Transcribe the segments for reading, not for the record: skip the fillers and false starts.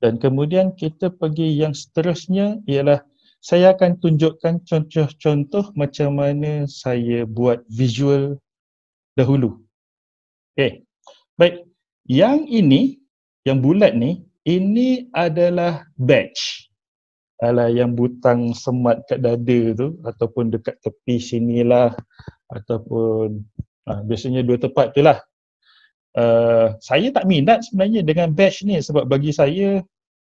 Dan kemudian kita pergi yang seterusnya ialah saya akan tunjukkan contoh-contoh macam mana saya buat visual dahulu. Okey. Baik. Yang ini, yang bulat ni, ini adalah badge. Alah, yang butang semat kat dada tu ataupun dekat tepi sinilah ataupun biasanya dua tempat tu lah. Saya tak minat sebenarnya dengan badge ni sebab bagi saya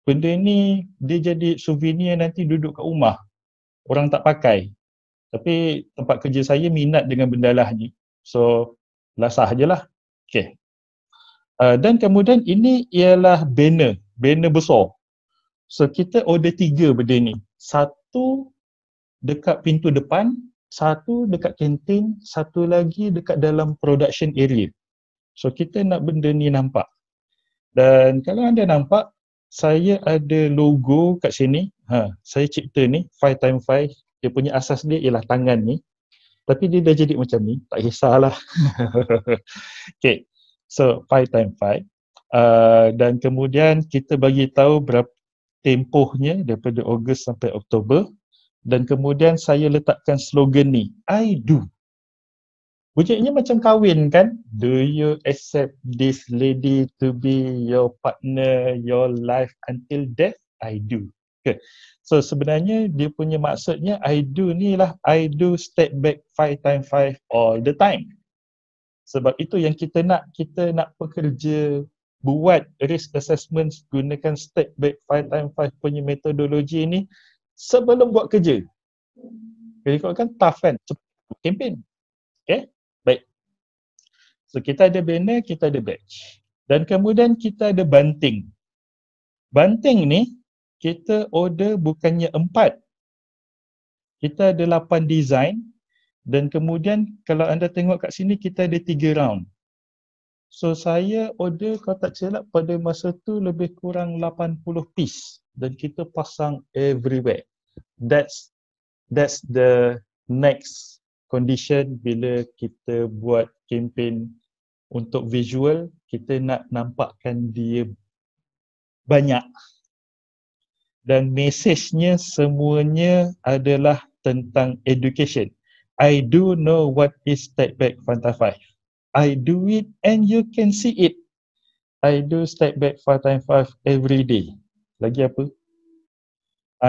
benda ni dia jadi souvenir nanti duduk kat rumah. Orang tak pakai. Tapi tempat kerja saya minat dengan benda lah ni. So, lasah je lah. Okay. Dan kemudian ini ialah banner besar. So, kita order 3 benda ni. Satu dekat pintu depan, satu dekat kantin, satu lagi dekat dalam production area. So, kita nak benda ni nampak. Dan kalau anda nampak, saya ada logo kat sini. Saya cipta ni 5x5. Dia punya asas dia ialah tangan ni. Tapi dia dah jadi macam ni, tak kisahlah. Okay, so 5x5. Dan kemudian kita bagi tahu berapa tempohnya daripada Ogos sampai Oktober. Dan kemudian saya letakkan slogan ni, I do. Bunyinya macam kahwin kan? Do you accept this lady to be your partner, your life until death? I do. Okay. So sebenarnya dia punya maksudnya I do ni lah, I do step back 5x5 all the time. Sebab itu yang kita nak pekerja buat risk assessment gunakan step back 5x5 punya metodologi ni sebelum buat kerja. Jadi kalau kan tough kan, campaign. Okay, baik. So kita ada banner, kita ada badge. Dan kemudian kita ada banting. Banting ni kita order bukannya 4. Kita ada 8 design dan kemudian kalau anda tengok kat sini kita ada 3 round. So saya order kalau tak silap pada masa tu lebih kurang 80 piece dan kita pasang everywhere. That's the next condition bila kita buat campaign untuk visual, kita nak nampakkan dia banyak. Dan mesejnya semuanya adalah tentang education. I do know what is step back 5x5. I do it and you can see it. I do step back 5x5 every day. Lagi apa?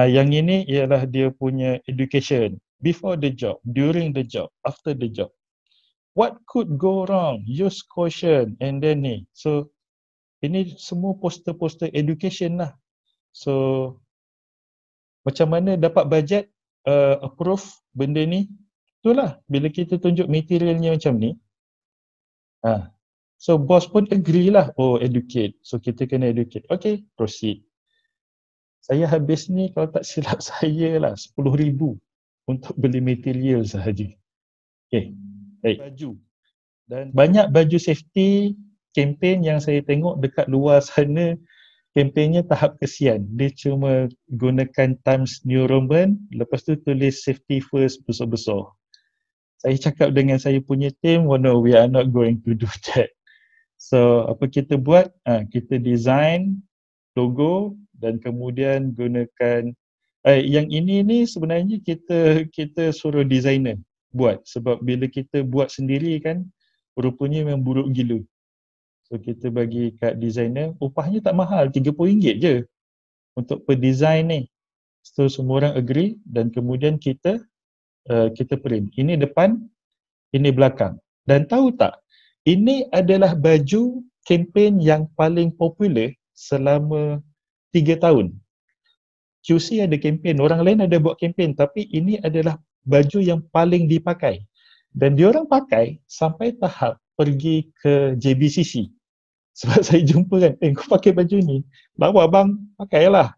Yang ini ialah dia punya education. Before the job, during the job, after the job. What could go wrong? Use caution and then ni. So, ini semua poster-poster education lah. So, macam mana dapat budget approve benda ni? Itulah bila kita tunjuk materialnya macam ni. So bos pun agree lah, oh educate. So kita kena educate. Okay, proceed. Saya habis ni kalau tak silap saya lah 10,000 untuk beli material sahaja. Okay, baik. Baju. Dan banyak baju safety campaign yang saya tengok dekat luar sana, kempennya tahap kesian. Dia cuma gunakan Times New Roman, lepas tu tulis safety first besar-besar. Saya cakap dengan saya punya team, oh no, we are not going to do that. So, apa kita buat? Kita design logo dan kemudian gunakan yang ini ni sebenarnya kita suruh designer buat sebab bila kita buat sendiri kan rupanya memang buruk gila. So kita bagi kat designer, upahnya tak mahal, RM30 je untuk per design ni. So semua orang agree dan kemudian kita print. Ini depan, ini belakang. Dan tahu tak, ini adalah baju campaign yang paling popular selama 3 tahun. QC ada campaign, orang lain ada buat campaign tapi ini adalah baju yang paling dipakai. Dan diorang pakai sampai tahap pergi ke JBCC. Sebab saya jumpa kan, kau pakai baju ni. Bawa abang, pakailah.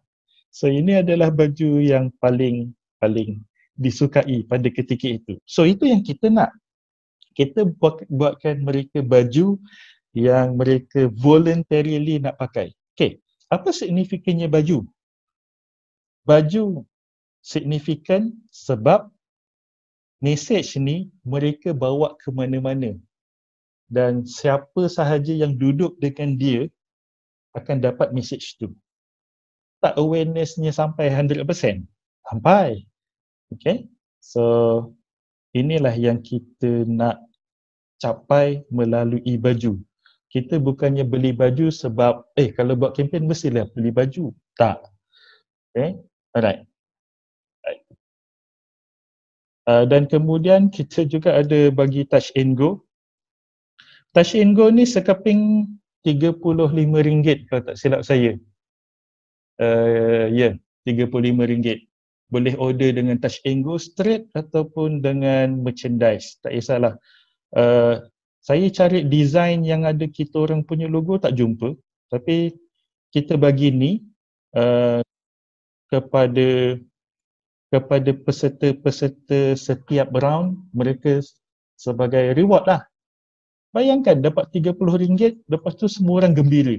So ini adalah baju yang paling disukai pada ketika itu. So itu yang kita nak. Kita buatkan mereka baju yang mereka voluntarily nak pakai. Okay, apa signifikannya baju? Baju signifikan sebab message ni mereka bawa ke mana-mana. Dan siapa sahaja yang duduk dengan dia akan dapat message tu. tak awareness-nya sampai 100%? Sampai. Okay. So, inilah yang kita nak capai melalui baju. Kita bukannya beli baju sebab, kalau buat kempen mestilah beli baju. Tak. Okay. Alright. Dan kemudian kita juga ada bagi touch and go. Touch and go ni sekeping RM35 kalau tak silap saya. Ya, RM35. Boleh order dengan touch and go straight ataupun dengan merchandise. Tak kisahlah. Saya cari design yang ada kita orang punya logo tak jumpa. Tapi kita bagi ni kepada peserta-peserta setiap round, mereka sebagai reward lah. Bayangkan dapat RM30, lepas tu semua orang gembira.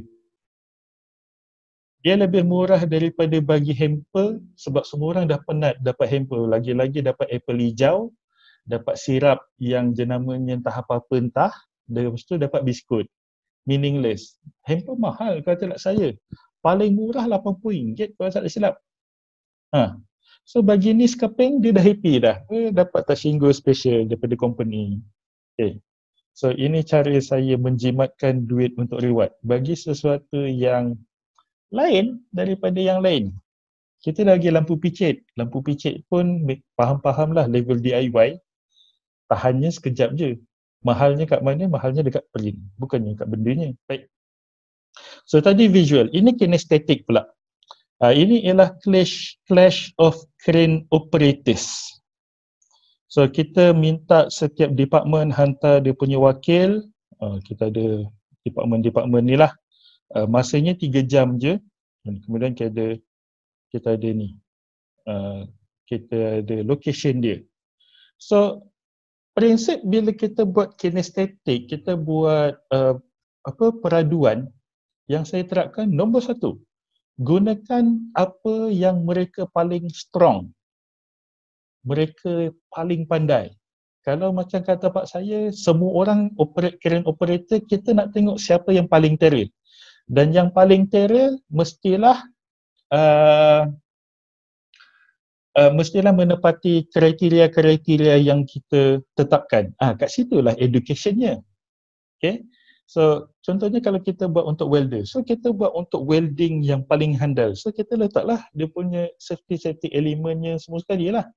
Dia lebih murah daripada bagi hamper sebab semua orang dah penat dapat hamper. Lagi-lagi dapat apple hijau, dapat sirap yang jenamanya entah apa-apa entah, dan lepas tu dapat biskut. Meaningless. Hamper mahal kalau tak saya. Paling murah RM80 kalau tak silap. So bagi ni sekeping dia dah happy dah. Dapat Tashingo special daripada company. Okay. So ini cara saya menjimatkan duit untuk reward. Bagi sesuatu yang lain daripada yang lain. Kita lagi lampu picit. Lampu picit pun faham-faham lah level DIY. Tahannya sekejap je. Mahalnya kat mana? Mahalnya dekat print. Bukannya kat bendanya. Baik. So tadi visual. Ini kinesthetic pula. Ini ialah clash of crane operators. So kita minta setiap department hantar dia punya wakil. Kita ada department ni lah. Masanya 3 jam je. Dan kemudian kita ada ni. Kita ada location dia. So prinsip bila kita buat kinesthetic, kita buat peraduan yang saya terapkan nombor 1. Gunakan apa yang mereka paling strong. Mereka paling pandai. Kalau macam kata pak saya, semua orang crane operator, kita nak tengok siapa yang paling terror. Dan yang paling terror mestilah menepati kriteria-kriteria yang kita tetapkan. Kat situlah educationnya. Okay. So, contohnya kalau kita buat untuk welder, so kita buat untuk welding yang paling handal. So, kita letaklah dia punya safety elementnya semua sekali lah.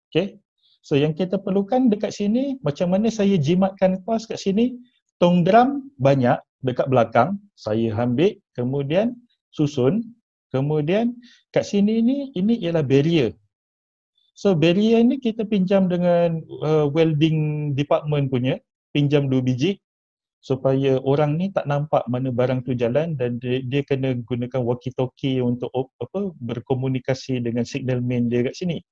Okay. So, yang kita perlukan dekat sini, macam mana saya jimatkan kos kat sini, tong drum banyak dekat belakang, saya ambil, kemudian susun, kemudian kat sini ini ialah barrier. So, barrier ni kita pinjam dengan welding department punya, pinjam 2 biji, supaya orang ni tak nampak mana barang tu jalan dan dia kena gunakan walkie-talkie untuk berkomunikasi dengan signalman dia kat sini.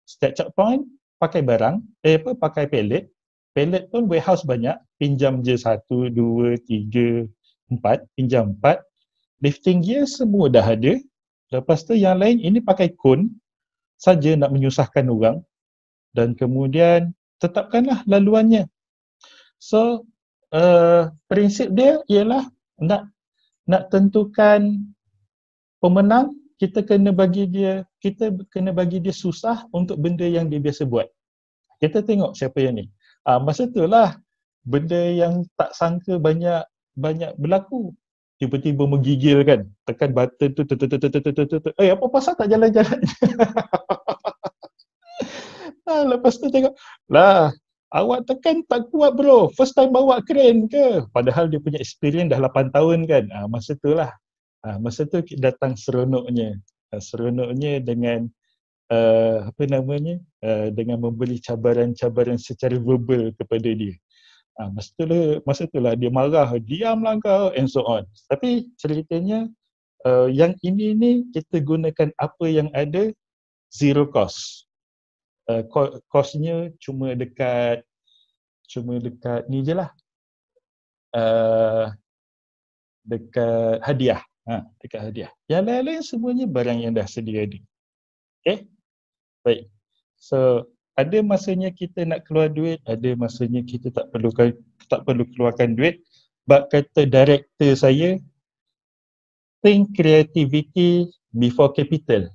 Setiap checkpoint pakai barang, pakai pallet. Pallet pun warehouse banyak, pinjam je 1, 2, 3, 4, pinjam 4. Lifting gear semua dah ada. Lepas tu yang lain ini pakai cone saja nak menyusahkan orang dan kemudian tetapkanlah laluannya. So prinsip dia ialah nak tentukan pemenang, kita kena bagi dia susah untuk benda yang dia biasa buat. Kita tengok siapa yang ni. Masa itulah benda yang tak sangka banyak berlaku. Tiba-tiba menggigil kan, tekan button tu apa pasal tak jalan-jalan. Lepas tu tengok lah, awak tekan tak kuat bro, first time bawa crane ke? Padahal dia punya experience dah 8 tahun kan. Masa tu lah. Masa tu datang seronoknya. Seronoknya dengan dengan memberi cabaran-cabaran secara verbal kepada dia. Masa tu lah dia marah, diamlah kau and so on. Tapi ceritanya yang ini ni kita gunakan apa yang ada, zero cost. Costnya cuma dekat ni je lah, dekat hadiah. Dekat hadiah. Yang lain-lain semuanya barang yang dah sedia ada. Okay? Baik. So, ada masanya kita nak keluar duit, ada masanya kita tak perlu keluarkan duit. Bab kata director saya, think creativity before capital.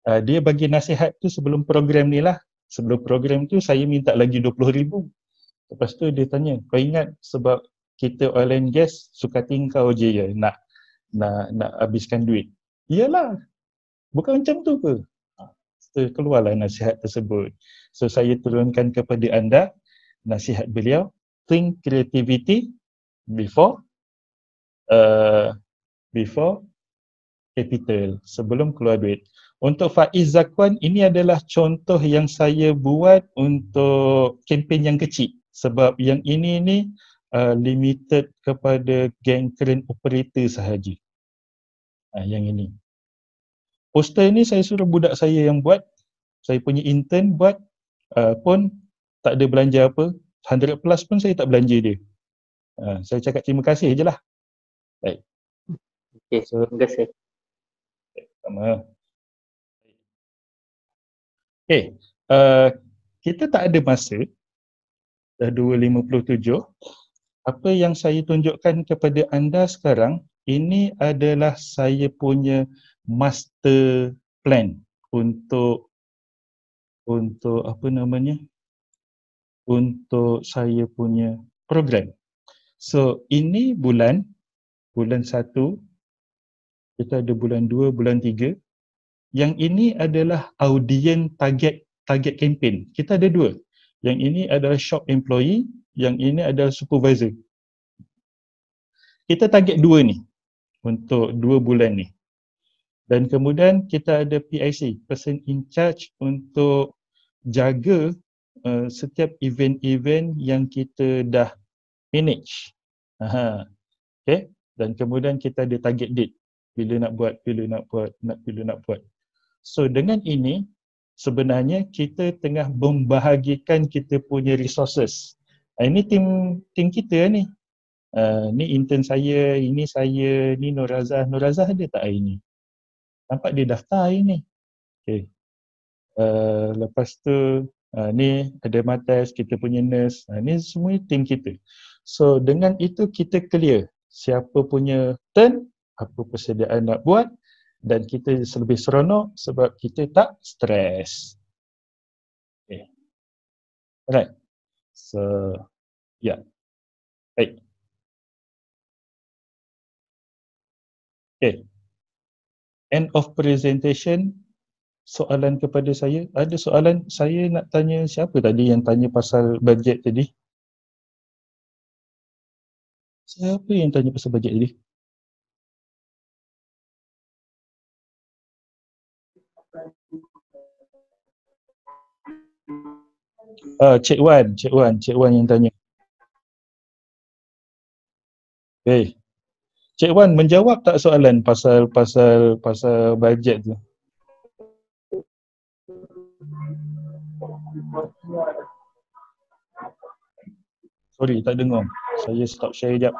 Dia bagi nasihat tu sebelum program ni lah. Sebelum program tu saya minta lagi 20,000. Lepas tu dia tanya, kau ingat sebab kita oil and gas suka tingkau je ya nak habiskan duit. Iyalah, bukan macam tu ke? So, keluarlah nasihat tersebut. So saya turunkan kepada anda nasihat beliau, think creativity before capital, sebelum keluar duit. Untuk Faiz Zakwan, ini adalah contoh yang saya buat untuk kempen yang kecil. Sebab yang ini ni limited kepada geng crane operator sahaja. Yang ini. Poster ni saya suruh budak saya yang buat. Saya punya intern buat, pun tak ada belanja apa. 100 plus pun saya tak belanja dia. Saya cakap terima kasih je lah. Baik. Okay, terima kasih. Sama. Okay, kita tak ada masa. Dah 2.57. Apa yang saya tunjukkan kepada anda sekarang, ini adalah saya punya master plan untuk apa namanya? Untuk saya punya program. So, ini bulan 1, kita ada bulan 2, bulan 3. Yang ini adalah audien target campaign. Kita ada 2. Yang ini adalah shop employee, yang ini adalah supervisor. Kita target 2 ni untuk 2 bulan ni. Dan kemudian kita ada PIC, person in charge, untuk jaga setiap event-event yang kita dah manage. Okay. Dan kemudian kita ada target date. Bila nak buat. So dengan ini, sebenarnya kita tengah membahagikan kita punya resources. Ini tim kita ni. Ni intern saya, ini saya, ni Nur Razah. Nur Razah ada tak hari ni? Nampak dia daftar hari ni. Okay. Lepas tu, ni ada Matas, kita punya nurse. Ni semua tim kita. So dengan itu kita clear siapa punya turn, apa persediaan nak buat, dan kita lebih seronok sebab kita tak stres. Okay. Alright. So, ya. Baik. Okay. End of presentation. Soalan kepada saya. Ada soalan, saya nak tanya siapa tadi yang tanya pasal bajet tadi? Siapa yang tanya pasal bajet tadi? Cik Wan yang tanya. Okay. Cik Wan menjawab tak soalan pasal bajet tu? Sorry, tak dengar. Saya stop share sekejap.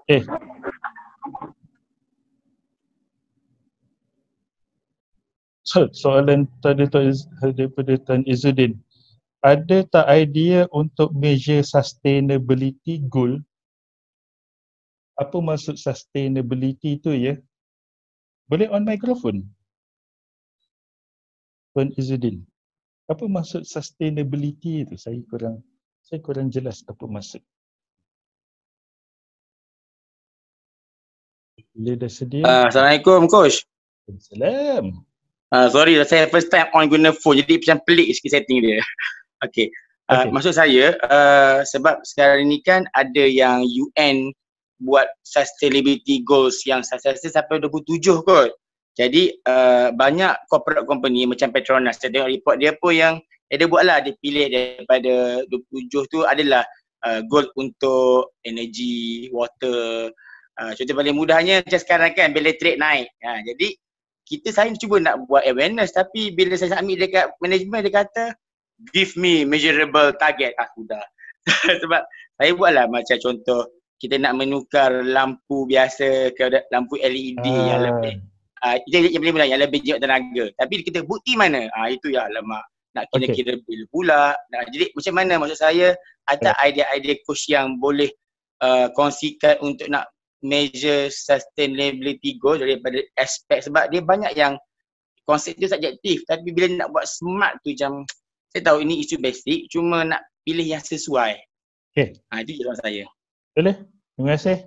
Okay. Soalan tadi daripada Tan Izzuddin. Ada tak idea untuk measure sustainability goal? Apa maksud sustainability tu ya? Boleh on microphone? Tan Izzuddin. Apa maksud sustainability tu? Saya kurang jelas apa maksud. Bila dah sedia. Assalamualaikum Coach. Salam. Sorry, saya first time on guna phone, jadi macam pelik sikit setting dia. Okay. Maksud saya, sebab sekarang ni kan ada yang UN buat sustainability goals yang saya rasa sampai 27 kot. Jadi banyak corporate company macam Petronas, saya tengok report dia pun yang dia buat lah, dia pilih daripada 27 tu adalah goal untuk energy, water. Contoh paling mudahnya macam sekarang kan, bil elektrik naik. Jadi saya cuba nak buat awareness, tapi bila saya submit dekat management, dia kata give me measurable target. Sudah. Sebab saya buatlah macam contoh, kita nak menukar lampu biasa ke lampu LED yang lebih yang lebih jimat tenaga. Tapi kita bukti mana? Itu ya alamak. nak kira-kira bil pula. Nah, jadi macam mana maksud saya ada idea-idea coach yang boleh kongsikan untuk nak measure sustainability goal daripada aspek, sebab dia banyak yang konsep dia subjektif tapi bila nak buat smart tu macam saya tahu ini isu basic cuma nak pilih yang sesuai. Itu jawapan saya. Boleh? Terima kasih.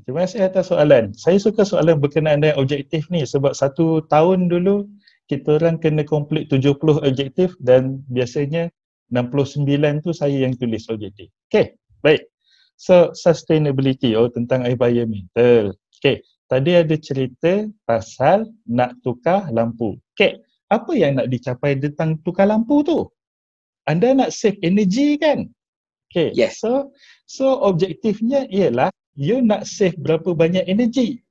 Terima kasih atas soalan. Saya suka soalan berkenaan dengan objektif ni sebab 1 tahun dulu kita orang kena complete 70 objektif dan biasanya 69 tu saya yang tulis objektif. Baik. So sustainability tentang environmental. Tadi ada cerita pasal nak tukar lampu. Apa yang nak dicapai tentang tukar lampu tu? Anda nak save energy kan? Yes. So objektifnya ialah you nak save berapa banyak energy.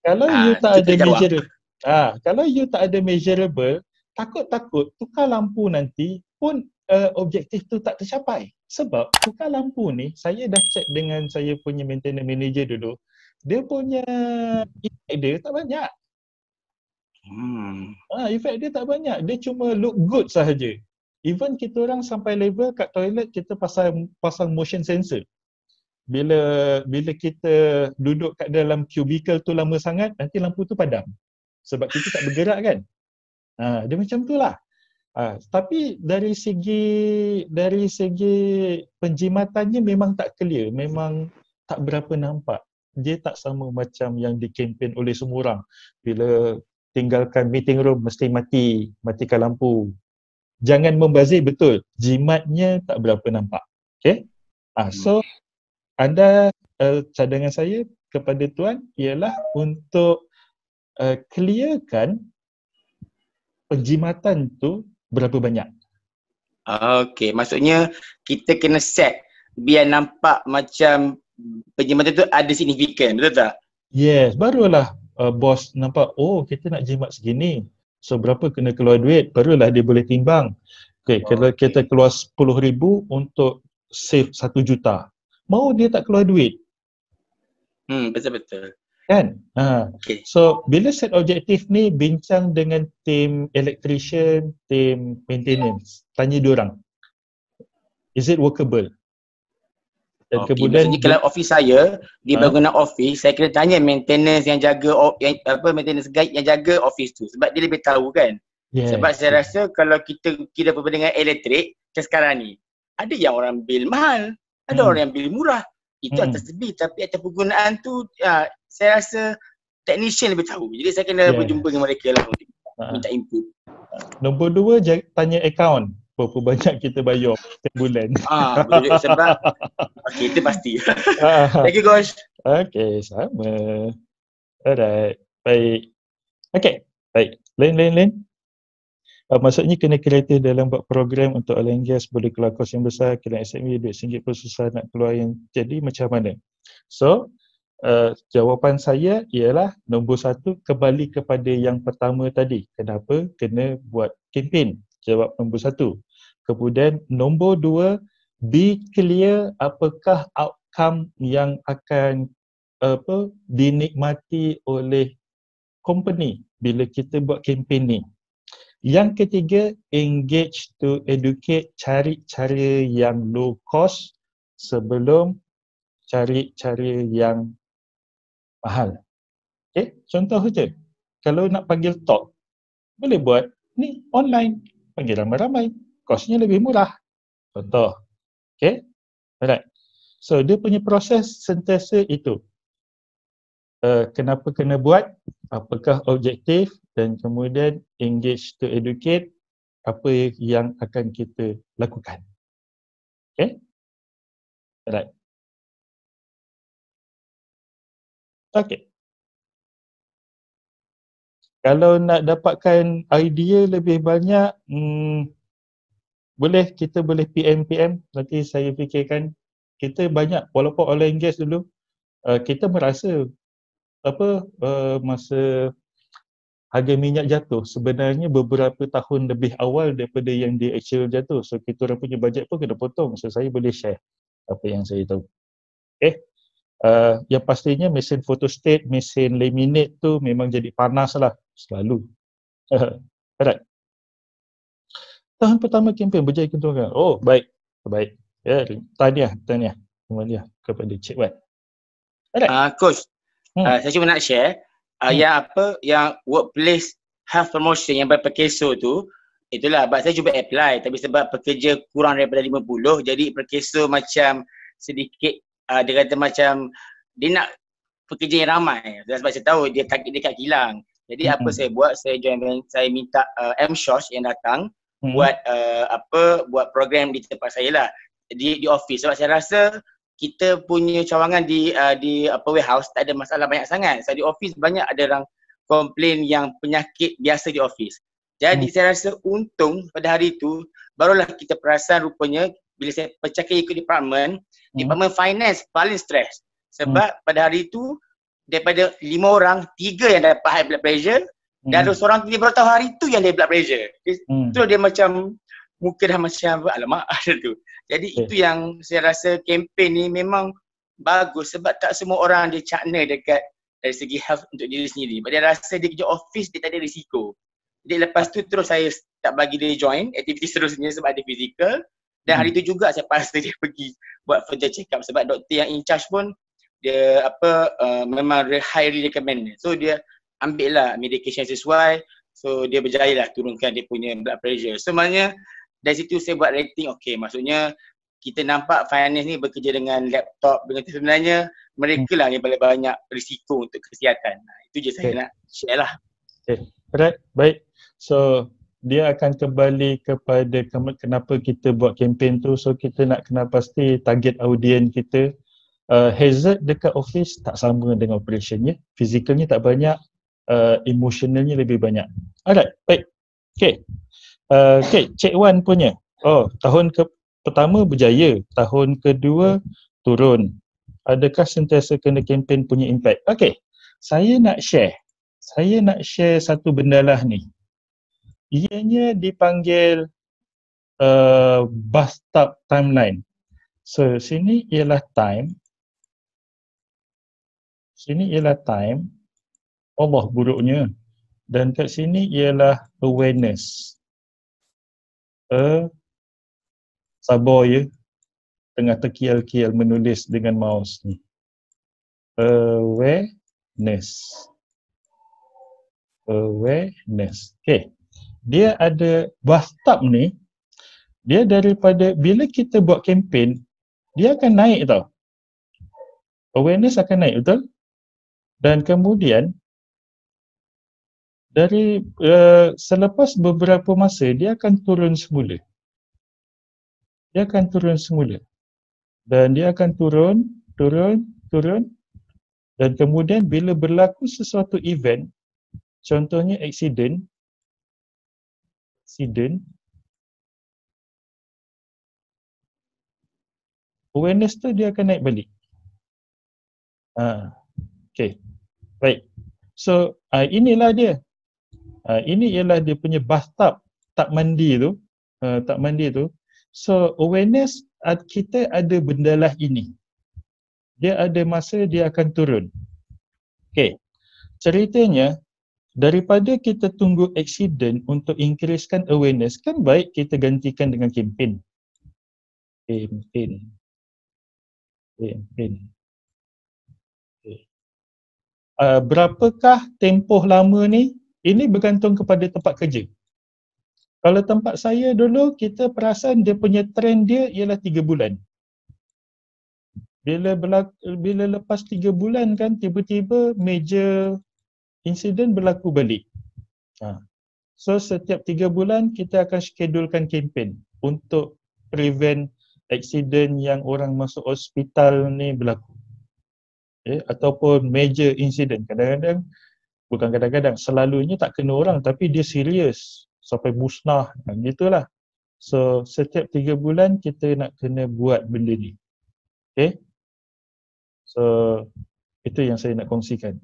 Kalau you tak ada measurable, kalau you tak ada measurable, takut-takut tukar lampu nanti pun objektif tu tak tercapai. Sebab tukar lampu ni, saya dah check dengan saya punya maintenance manager dulu, dia punya effect dia tak banyak. Effect dia tak banyak, dia cuma look good sahaja. Even kita orang sampai level kat toilet kita pasang motion sensor. Bila kita duduk kat dalam cubicle tu lama sangat, nanti lampu tu padam. Sebab kita tak bergerak kan. Dia macam tu lah. Tapi dari segi penjimatannya memang tak clear, memang tak berapa nampak. Dia tak sama macam yang dikempen oleh semua orang. Bila tinggalkan meeting room mesti matikan lampu. Jangan membazir, betul. Jimatnya tak berapa nampak. So anda cadangan saya kepada tuan ialah untuk clearkan penjimatan tu berapa banyak. Maksudnya kita kena set biar nampak macam penjimatan tu ada signifikan, betul tak? Yes, barulah bos nampak, kita nak jimat segini. So berapa kena keluar duit, barulah dia boleh timbang. Kalau kita keluar 10,000 untuk save 1 juta, mau dia tak keluar duit. Betul-betul. Kan? So bila set objektif ni, bincang dengan tim electrician, tim maintenance, tanya diorang, is it workable? Dan kemudian maksudnya kalau office saya di bangunan office, saya kena tanya maintenance yang jaga maintenance guide yang jaga office tu sebab dia lebih tahu kan. Sebab saya rasa kalau kita kira perbandingan elektrik ke sekarang ni, ada yang orang bil mahal, ada orang yang bil murah. Itu atas bil, tapi atas penggunaan tu saya rasa technician lebih tahu. Jadi saya kena berjumpa dengan mereka lah untuk minta input. Nombor 2, tanya account. Berapa banyak kita bayar setiap bulan. Betul sebab itu pasti. Thank you Gosh. Sama. Alright. Baik. Baik. Lain. Maksudnya kena kreatif dalam buat program untuk oil and gas, boleh keluar kos yang besar, kena SME duit RM1 pun susah nak keluar yang jadi macam mana. So, jawapan saya ialah nombor 1, kembali kepada yang pertama tadi. Kenapa kena buat kempen? Jawab nombor 1. Kemudian nombor 2, be clear apakah outcome yang akan dinikmati oleh company bila kita buat kempen ni. Yang ketiga, engage to educate, cari cara yang low cost sebelum cari cara yang mahal. Contoh saja, kalau nak panggil talk, boleh buat ni online, panggil ramai-ramai, kosnya lebih murah. Contoh. Alright. So dia punya proses sentiasa itu. Kenapa kena buat, apakah objektif, dan kemudian engage to educate, apa yang akan kita lakukan. Alright. Kalau nak dapatkan idea lebih banyak, kita boleh PM, nanti saya fikirkan. Kita banyak, walaupun oil and gas dulu, kita merasa masa harga minyak jatuh sebenarnya beberapa tahun lebih awal daripada yang dia actual jatuh. So kita orang punya bajet pun kena potong. So saya boleh share apa yang saya tahu. Yang pastinya mesin photostat, mesin laminate tu memang jadi panas lah selalu. Alright. tahun pertama kempen berjaya keuntungan. Oh, baik. Baik. Ya, tahniah kembali kepada Cik Wan. Alright. Coach, saya cuma nak share yang workplace health promotion yang berperkeso tu, itulah sebab saya cuba apply tapi sebab pekerja kurang daripada 50 jadi perkeso macam sedikit dia kata macam dia nak pekerja yang ramai. Sebab saya tahu dia target dekat kilang. Jadi apa saya buat, saya minta MShosh yang datang buat buat program di tempat saya lah, di office. Sebab saya rasa kita punya cawangan di warehouse tak ada masalah banyak sangat. Sebab di office banyak ada orang komplain yang penyakit biasa di office. Jadi saya rasa untung pada hari itu barulah kita perasan rupanya bila saya bercakap ikut department finance paling stres. Sebab pada hari itu daripada 5 orang, 3 yang dapat high blood pressure dan ada seorang dia baru tahu hari tu yang dia blood pressure. Terus dia macam muka dah macam alamak ada tu. Jadi itu yang saya rasa kempen ni memang bagus sebab tak semua orang dia cakna dekat dari segi health untuk diri sendiri. Sebab dia rasa dia kerja office dia tak ada risiko. Jadi lepas tu terus saya tak bagi dia join aktiviti seterusnya sebab ada fizikal. Dan hari tu juga saya paksa dia pergi buat further check up sebab doktor yang in charge pun dia memang highly recommend. So dia ambil lah medication sesuai. So dia berjaya lah turunkan dia punya blood pressure. So maknanya dari situ saya buat rating, okey maksudnya kita nampak finance ni bekerja dengan laptop dengan sebenarnya mereka lah yang paling banyak risiko untuk kesihatan. Itu je saya nak share lah. Alright, baik. So dia akan kembali kepada kenapa kita buat kempen tu. So kita nak kena pasti target audience kita. Hazard dekat office tak sama dengan operationnya. Physicalnya tak banyak, emotionalnya lebih banyak. Alright, baik. Okay. Cik Wan punya. Tahun pertama berjaya, tahun kedua turun. Adakah sentiasa kena kempen punya impact? Okay, saya nak share satu benda lah ni. Ianya dipanggil bathtub timeline. So sini ialah time. Allah buruknya. Dan kat sini ialah awareness. Sabar ya, tengah terkial-kial menulis dengan mouse ni. Awareness. Okay. Dia ada bathtub ni, dia daripada bila kita buat kempen, dia akan naik tau. Awareness akan naik, betul? Dan kemudian dari selepas beberapa masa dia akan turun semula. Dan dia akan turun dan kemudian bila berlaku sesuatu event, contohnya accident, awareness tu dia akan naik balik. Okay, baik. So inilah dia. Ini ialah dia punya bathtub, tak mandi tu. So awareness kita ada benda lah ini. Dia ada masa dia akan turun. Okay. Ceritanya daripada kita tunggu accident untuk increasekan awareness, kan baik kita gantikan dengan kempen. Berapakah tempoh lama ni? Ini bergantung kepada tempat kerja. Kalau tempat saya dulu, kita perasan dia punya trend dia ialah 3 bulan. Bila lepas 3 bulan kan, tiba-tiba major insiden berlaku balik. So setiap 3 bulan kita akan schedulekan kempen untuk prevent accident yang orang masuk hospital ni berlaku. Ataupun major incident. Kadang-kadang, selalunya tak kena orang tapi dia serius sampai musnah, gitulah. So setiap 3 bulan kita nak kena buat benda ni. Okay. So itu yang saya nak kongsikan.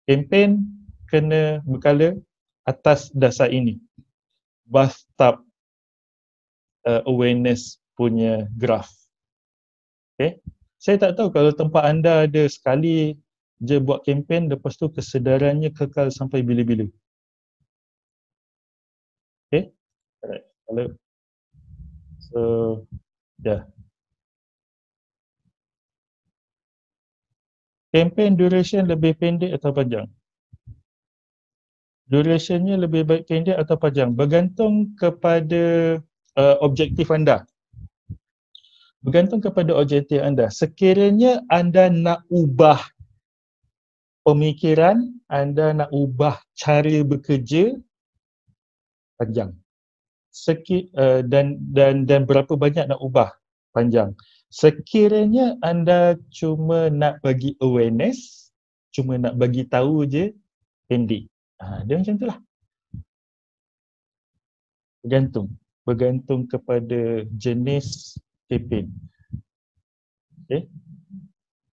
Kempen kena berkala atas dasar ini. Bathtub awareness punya graph. Okay. Saya tak tahu kalau tempat anda ada sekali je buat kempen, lepas tu kesedarannya kekal sampai bila-bila. Okay. Alright. Hello. So, yeah. Campaign duration lebih pendek atau panjang? Durationnya lebih baik pendek atau panjang? Bergantung kepada objektif anda. Bergantung kepada objektif anda. Sekiranya anda nak ubah pemikiran, anda nak ubah cara bekerja, panjang. Dan berapa banyak nak ubah, panjang. Sekiranya anda cuma nak bagi awareness, cuma nak bagi tahu je, pendek. Dia macam tu lah. Bergantung kepada jenis kempen. Okay.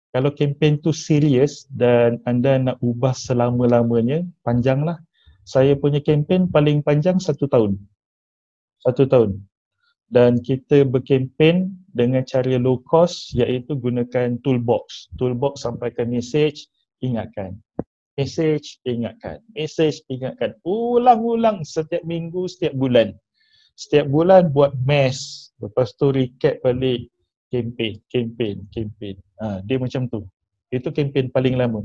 Kalau kempen tu serius dan anda nak ubah selama-lamanya, panjanglah. Saya punya kempen paling panjang 1 tahun. 1 tahun. Dan kita berkempen dengan cara low cost, iaitu gunakan toolbox. Toolbox sampaikan message, ingatkan. Message, ingatkan. Message, ingatkan. Ulang-ulang setiap minggu, setiap bulan. Setiap bulan buat mass. Lepas tu recap balik. Kempen. Dia macam tu. Itu kempen paling lama.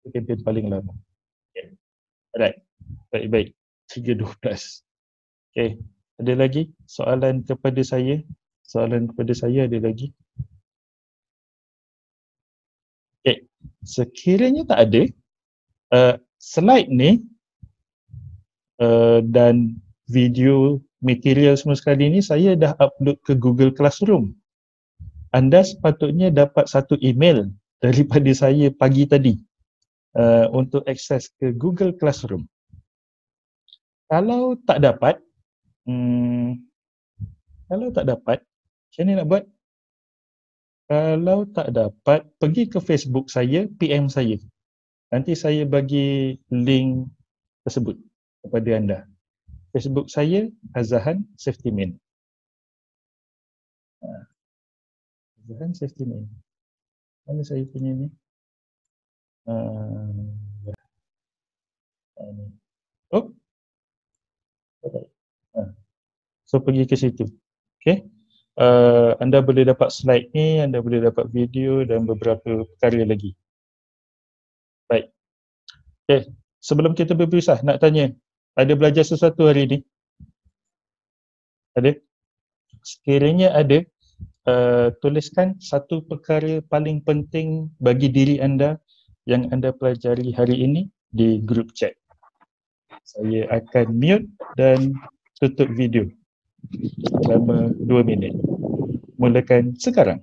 Okay. Alright. Baik-baik. 3.12. Okay. Ada lagi soalan kepada saya? Ada lagi? Okay. Sekiranya tak ada, slide ni dan video material semua sekali ni saya dah upload ke Google Classroom. Anda sepatutnya dapat satu email daripada saya pagi tadi untuk akses ke Google Classroom. Kalau tak dapat, macam ni nak buat? Kalau tak dapat, pergi ke Facebook saya, PM saya. Nanti saya bagi link tersebut kepada anda. Facebook saya, Azahan Safetyman. Azahan Safetyman. Mana saya punya ni? Oh. So pergi ke situ. Okay. Anda boleh dapat slide ni, anda boleh dapat video dan beberapa perkara lagi. Baik. Okay. Sebelum kita berpisah, nak tanya, ada belajar sesuatu hari ni? Ada? Sekiranya ada, tuliskan satu perkara paling penting bagi diri anda yang anda pelajari hari ini di group chat. Saya akan mute dan tutup video selama 2 minit. Mulakan sekarang.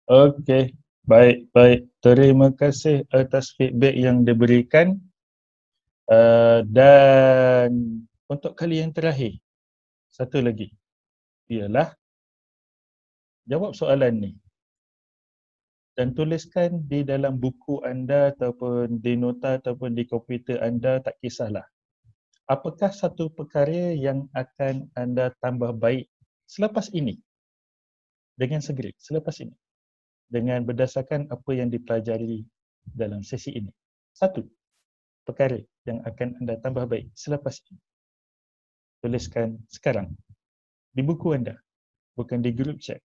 Okey, baik. Terima kasih atas feedback yang diberikan. Dan untuk kali yang terakhir, satu lagi ialah jawab soalan ni dan tuliskan di dalam buku anda ataupun di nota ataupun di komputer anda, tak kisahlah. Apakah satu perkara yang akan anda tambah baik selepas ini? Dengan segera, selepas ini. Dengan berdasarkan apa yang dipelajari dalam sesi ini. Satu perkara yang akan anda tambah baik selepas ini. Tuliskan sekarang di buku anda, bukan di group chat.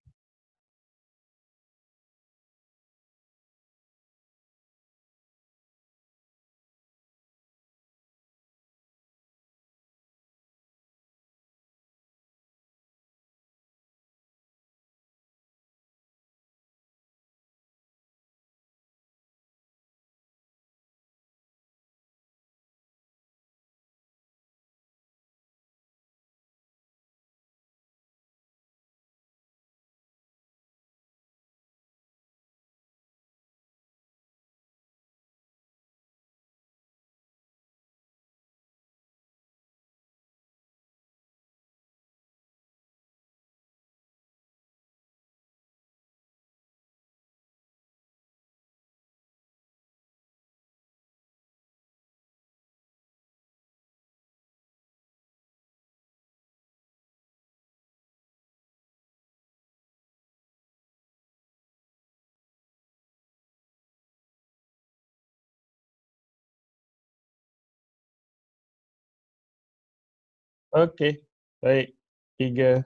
Okey, baik. 3,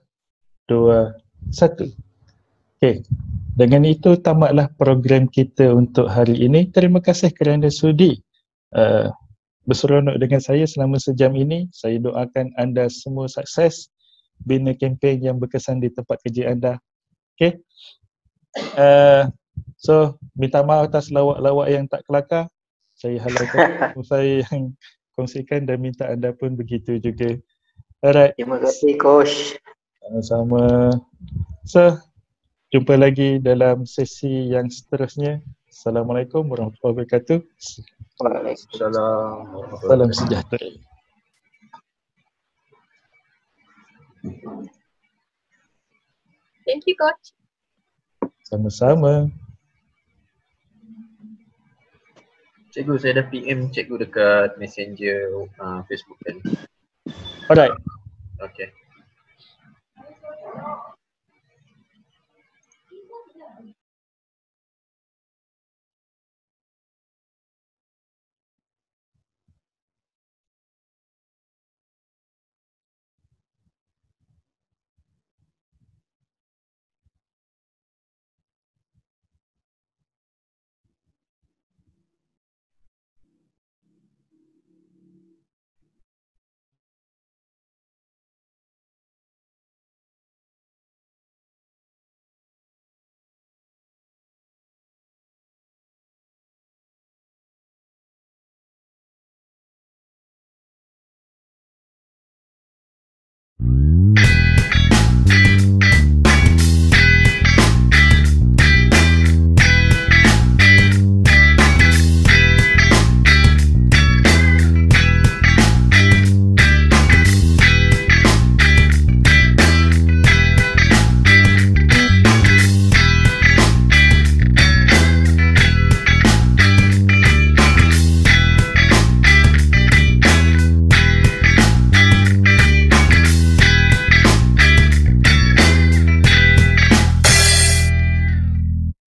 2, 1. Okey. Dengan itu tamatlah program kita untuk hari ini. Terima kasih kerana sudi berseronok dengan saya selama sejam ini. Saya doakan anda semua sukses bina kempen yang berkesan di tempat kerja anda. Okey. So, minta maaf atas lawak-lawak yang tak kelakar. Saya halaikan saya yang kongsikan dan minta anda pun begitu juga. Alright. Terima kasih Coach. Sama-sama. So, jumpa lagi dalam sesi yang seterusnya. Assalamualaikum warahmatullahi wabarakatuh. Waalaikumsalam. Salam sejahtera. Thank you, Coach. Sama-sama. Cikgu, saya dah PM cikgu dekat Messenger Facebook tadi. Alright. Okay.